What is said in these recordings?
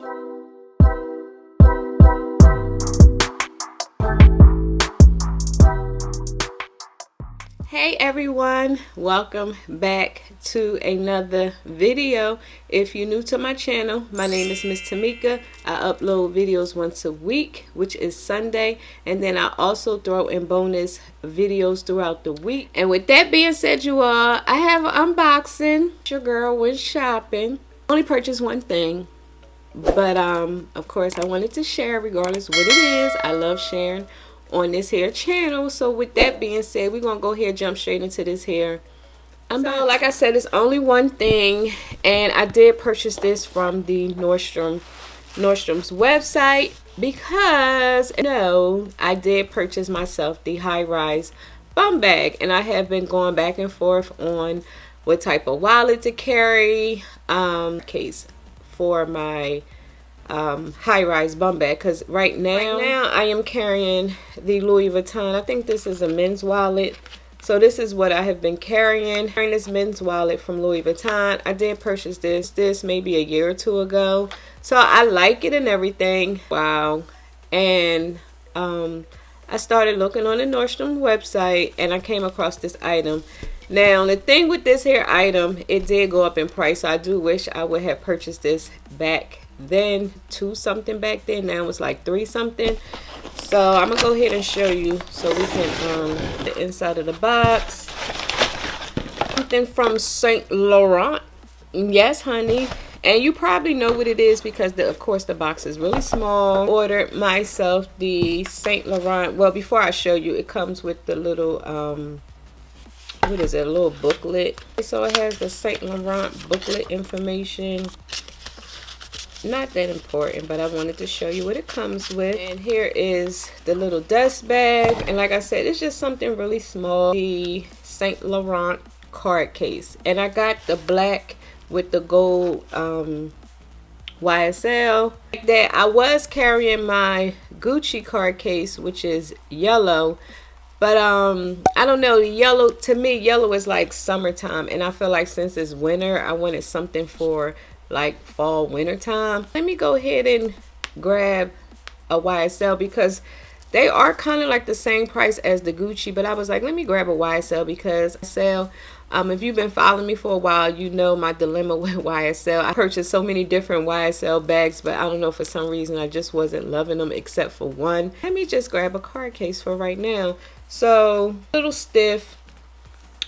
Hey everyone, welcome back to another video. If you're new to my channel, my name is Miss Tamika. I upload videos once a week, which is Sunday, and then I also throw in bonus videos throughout the week. And with that being said, you all, I have an unboxing. Your girl went shopping. Only purchased one thing, but of course I wanted to share regardless what it is. I love sharing on this here channel. So with that being said, we're gonna go ahead, jump straight into this here. So like I said, it's only one thing, and I did purchase this from the Nordstrom's website because I did purchase myself the high-rise bum bag, and I have been going back and forth on what type of wallet to carry case for my high-rise bum bag, because right now I am carrying the Louis Vuitton. I think this is a men's wallet, so this is what I have been carrying this men's wallet from Louis Vuitton. I did purchase this maybe a year or two ago, so I like it and everything. Wow. And I started looking on the Nordstrom website, and I came across this item. Now the thing with this here item, it did go up in price, so I do wish I would have purchased this back then, 2 something back then. Now it's like 3 something. So I'm gonna go ahead and show you so we can the inside of the box. Something from Saint Laurent. Yes, honey. And you probably know what it is because of course the box is really small. Ordered myself the Saint Laurent. Well, before I show you, it comes with the little what is it, a little booklet. So it has the Saint Laurent booklet information. Not that important, but I wanted to show you what it comes with. And here is the little dust bag, and like I said, it's just something really small. The Saint Laurent card case, and I got the black with the gold YSL. Like that, I was carrying my Gucci card case, which is yellow, but I don't know, the yellow, to me yellow is like summertime, and I feel like since it's winter, I wanted something for like fall winter time. Let me go ahead and grab a YSL because they are kind of like the same price as the Gucci, but I was like, let me grab a YSL because if you've been following me for a while, you know my dilemma with YSL. I purchased so many different YSL bags, but I don't know, for some reason I just wasn't loving them except for one. Let me just grab a card case for right now. So a little stiff.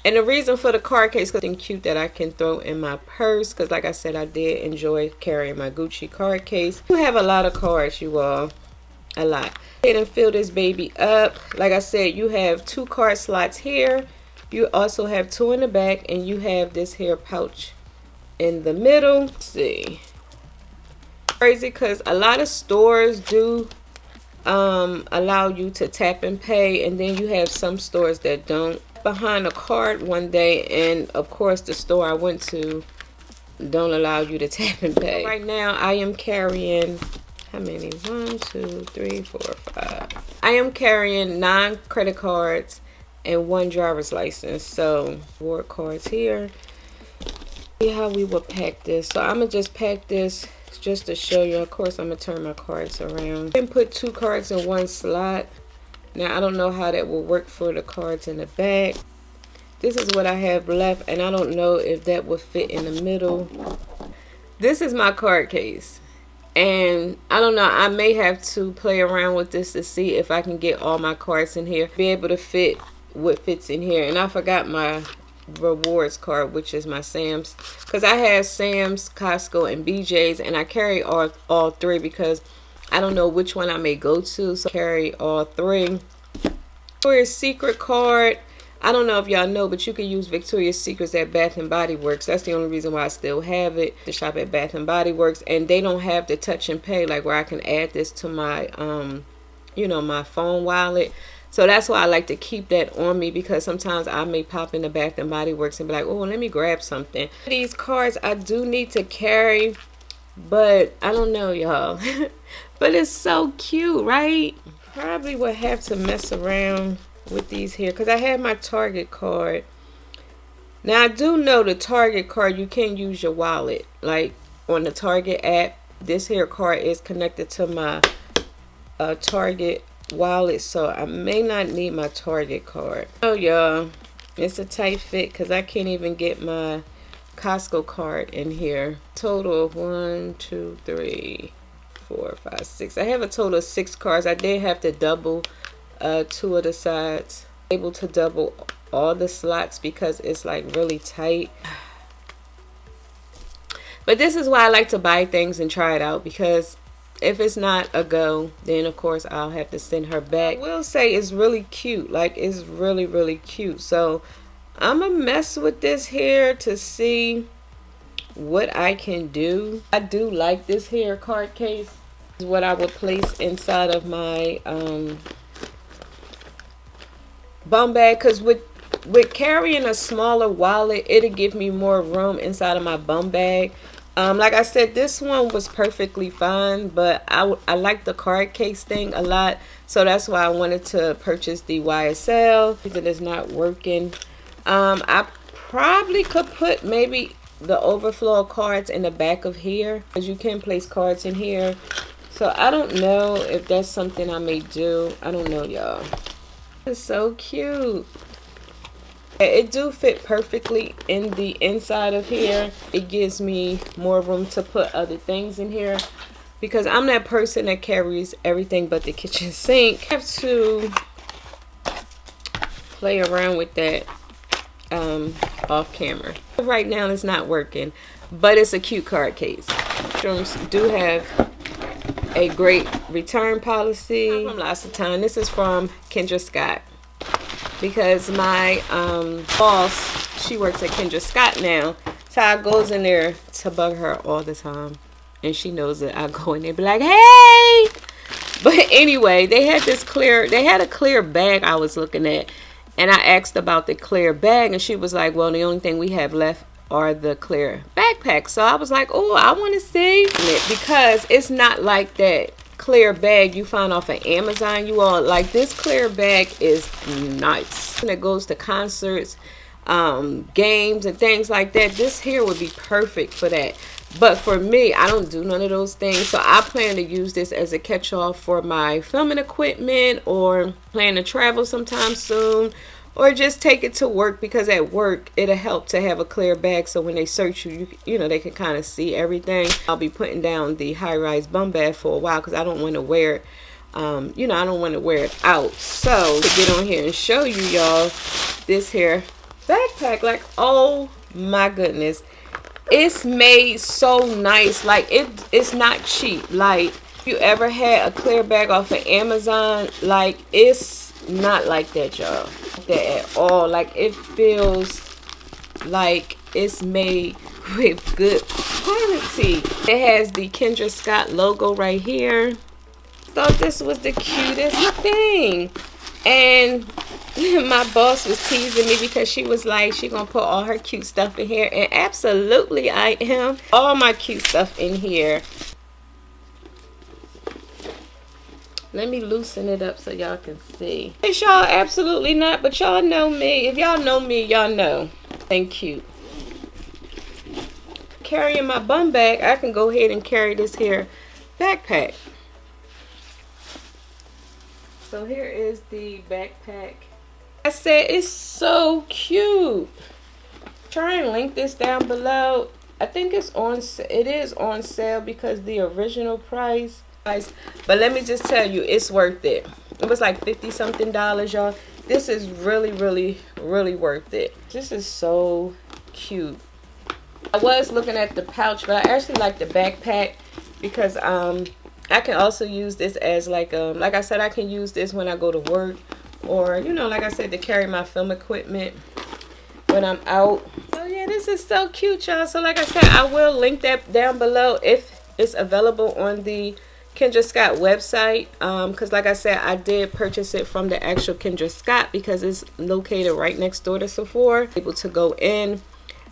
And the reason for the card case is something cute that I can throw in my purse, because like I said, I did enjoy carrying my Gucci card case. You have a lot of cards, you all. A lot. Go ahead and fill this baby up. Like I said, you have 2 card slots here. You also have 2 in the back, and you have this here pouch in the middle. Let's see. Crazy because a lot of stores do allow you to tap and pay, and then you have some stores that don't. Behind a card one day, and of course the store I went to don't allow you to tap and pay. Right now I am carrying, how many? 1, 2, 3, 4, 5. I am carrying 9 credit cards and 1 driver's license. So reward cards here. See how we will pack this. So I'm gonna just pack this just to show you. Of course I'm gonna turn my cards around and put 2 cards in 1 slot. Now I don't know how that will work for the cards in the back. This is what I have left, and I don't know if that will fit in the middle. This is my card case, and I don't know, I may have to play around with this to see if I can get all my cards in here, be able to fit what fits in here. And I forgot my rewards card, which is my Sam's, because I have Sam's, Costco, and BJ's, and I carry all 3 because I don't know which one I may go to, so carry all 3. Victoria's Secret card. I don't know if y'all know, but you can use Victoria's Secrets at Bath and Body Works. That's the only reason why I still have it, to shop at Bath and Body Works. And they don't have the touch and pay, like where I can add this to my my phone wallet. So that's why I like to keep that on me, because sometimes I may pop into Bath and Body Works and be like, oh, let me grab something. These cards I do need to carry, but I don't know, y'all. But it's so cute, right? Probably would have to mess around with these here, because I have my Target card. Now I do know the Target card, you can use your wallet, like on the Target app, this here card is connected to my Target wallet, so I may not need my Target card. Oh y'all, it's a tight fit because I can't even get my Costco card in here. Total of 1, 2, 3, 4, 5, 6. I have a total of 6 cards. I did have to double 2 of the sides. Able to double all the slots because it's like really tight. But this is why I like to buy things and try it out, because if it's not a go, then of course I'll have to send her back. I will say it's really cute. Like, it's really, really cute. So I'm gonna mess with this here to see what I can do. I do like this here card case. This is what I would place inside of my bum bag, because with carrying a smaller wallet, it'll give me more room inside of my bum bag. Like I said, this one was perfectly fine, but I like the card case thing a lot, so that's why I wanted to purchase the YSL. It is not working. I probably could put maybe the overflow cards in the back of here, because you can place cards in here. So I don't know if that's something I may do. I don't know, y'all. It's so cute. It do fit perfectly in the inside of here. It gives me more room to put other things in here, because I'm that person that carries everything but the kitchen sink. I have to play around with that off camera. Right now it's not working, but it's a cute card case. Rooms do have a great return policy from lots of time. This is from Kendra Scott, because my boss, she works at Kendra Scott now, so I goes in there to bug her all the time, and she knows that I go in there and be like, hey. But anyway, they had a clear bag I was looking at, and I asked about the clear bag, and she was like, well, the only thing we have left are the clear backpacks. So I was like, oh, I want to see it, because it's not like that clear bag you find off of Amazon, you all. Like, this clear bag is nice, and it goes to concerts, games and things like that. This here would be perfect for that. But for me, I don't do none of those things, so I plan to use this as a catch-all for my filming equipment, or plan to travel sometime soon, or just take it to work, because at work it'll help to have a clear bag, so when they search you know, they can kind of see everything. I'll be putting down the high-rise bum bag for a while, because I don't want to wear it, you know, I don't want to wear it out. So to get on here and show you y'all this here backpack, like, oh my goodness, it's made so nice. Like, it's not cheap. Like, if you ever had a clear bag off of Amazon, like, it's not like that, y'all. That at all. Like, it feels like it's made with good quality. It has the Kendra Scott logo right here. Thought this was the cutest thing, and my boss was teasing me because she was like, she gonna put all her cute stuff in here, and absolutely I am. All my cute stuff in here. Let me loosen it up so y'all can see. It's y'all absolutely not, but y'all know me. If y'all know me, y'all know. And cute. Carrying my bum bag, I can go ahead and carry this here backpack. So here is the backpack. I said, it's so cute. Try and link this down below. I think it is on sale, because the original price. But let me just tell you, it's worth it. It was like 50 something dollars, y'all. This is really, really, really worth it. This is so cute. I was looking at the pouch, but I actually like the backpack, because I can also use this as like I said, I can use this when I go to work, or, you know, like I said, to carry my film equipment when I'm out. So yeah, this is so cute, y'all. So like I said, I will link that down below if it's available on the Kendra Scott website, because like I said, I did purchase it from the actual Kendra Scott, because it's located right next door to Sephora. Able to go in.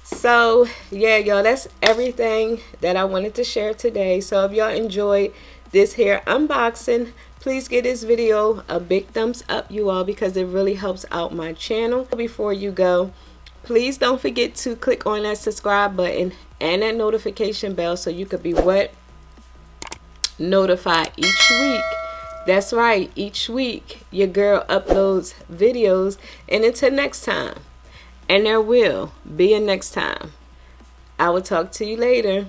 So yeah, y'all, that's everything that I wanted to share today. So if y'all enjoyed this here unboxing, please give this video a big thumbs up, you all, because it really helps out my channel. Before you go, please don't forget to click on that subscribe button and that notification bell, so you could be notified each week. That's right, each week your girl uploads videos. And until next time, and there will be a next time, I will talk to you later.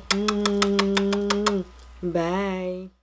Bye.